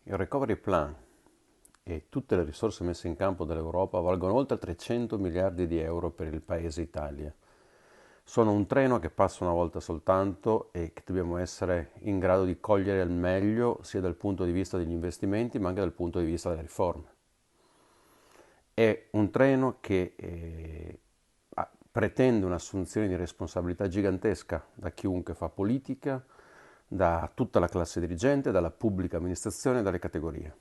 Il Recovery Plan e tutte le risorse messe in campo dall'Europa valgono oltre 300 miliardi di euro per il paese Italia. Sono un treno che passa una volta soltanto e che dobbiamo essere in grado di cogliere al meglio sia dal punto di vista degli investimenti ma anche dal punto di vista delle riforme. È un treno che pretende un'assunzione di responsabilità gigantesca da chiunque fa politica, da tutta la classe dirigente, dalla pubblica amministrazione e dalle categorie.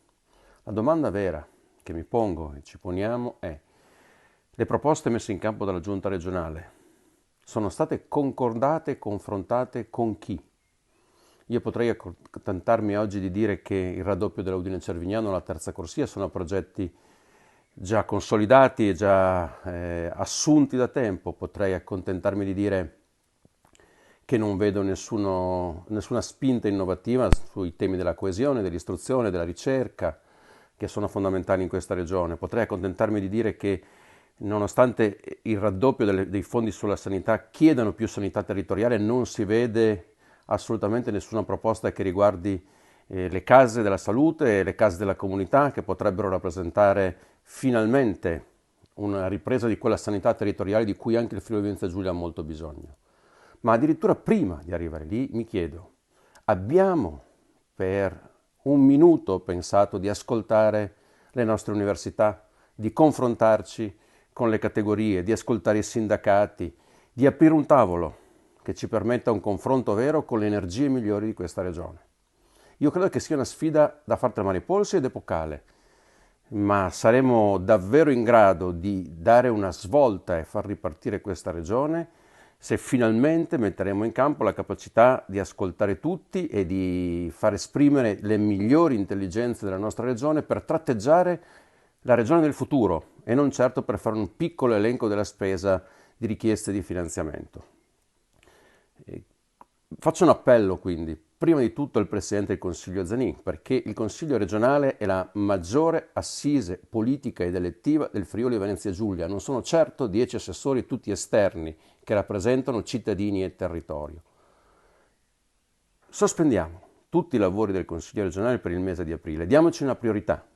La domanda vera che mi pongo e ci poniamo è: le proposte messe in campo dalla giunta regionale sono state concordate e confrontate con chi? Io potrei accontentarmi oggi di dire che il raddoppio dell'Udine Cervignano e la terza corsia sono progetti già consolidati e già assunti da tempo. Potrei accontentarmi di dire che non vedo nessuna spinta innovativa sui temi della coesione, dell'istruzione, della ricerca, che sono fondamentali in questa regione. Potrei accontentarmi di dire che nonostante il raddoppio dei fondi sulla sanità chiedano più sanità territoriale, non si vede assolutamente nessuna proposta che riguardi le case della salute e le case della comunità, che potrebbero rappresentare finalmente una ripresa di quella sanità territoriale di cui anche il Friuli Venezia Giulia ha molto bisogno. Ma addirittura prima di arrivare lì mi chiedo: abbiamo per un minuto pensato di ascoltare le nostre università, di confrontarci con le categorie, di ascoltare i sindacati, di aprire un tavolo che ci permetta un confronto vero con le energie migliori di questa regione? Io credo che sia una sfida da far tremare i polsi ed epocale, ma saremo davvero in grado di dare una svolta e far ripartire questa regione se finalmente metteremo in campo la capacità di ascoltare tutti e di far esprimere le migliori intelligenze della nostra regione per tratteggiare la regione del futuro e non certo per fare un piccolo elenco della spesa di richieste di finanziamento. Faccio un appello quindi, prima di tutto al Presidente del Consiglio Zanin, perché il Consiglio regionale è la maggiore assise politica ed elettiva del Friuli Venezia Giulia. Non sono certo 10 assessori tutti esterni che rappresentano cittadini e territorio. Sospendiamo tutti i lavori del Consiglio regionale per il mese di aprile, diamoci una priorità.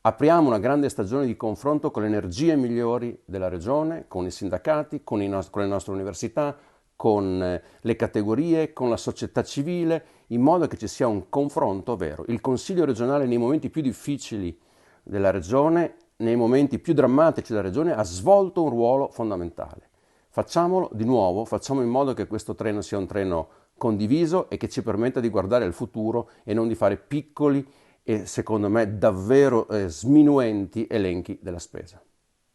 Apriamo una grande stagione di confronto con le energie migliori della regione, con i sindacati, con le nostre università, con le categorie, con la società civile, in modo che ci sia un confronto vero. Il Consiglio regionale nei momenti più difficili della regione, nei momenti più drammatici della regione, ha svolto un ruolo fondamentale. Facciamolo di nuovo, facciamo in modo che questo treno sia un treno condiviso e che ci permetta di guardare al futuro e non di fare piccoli e, secondo me, davvero sminuenti elenchi della spesa.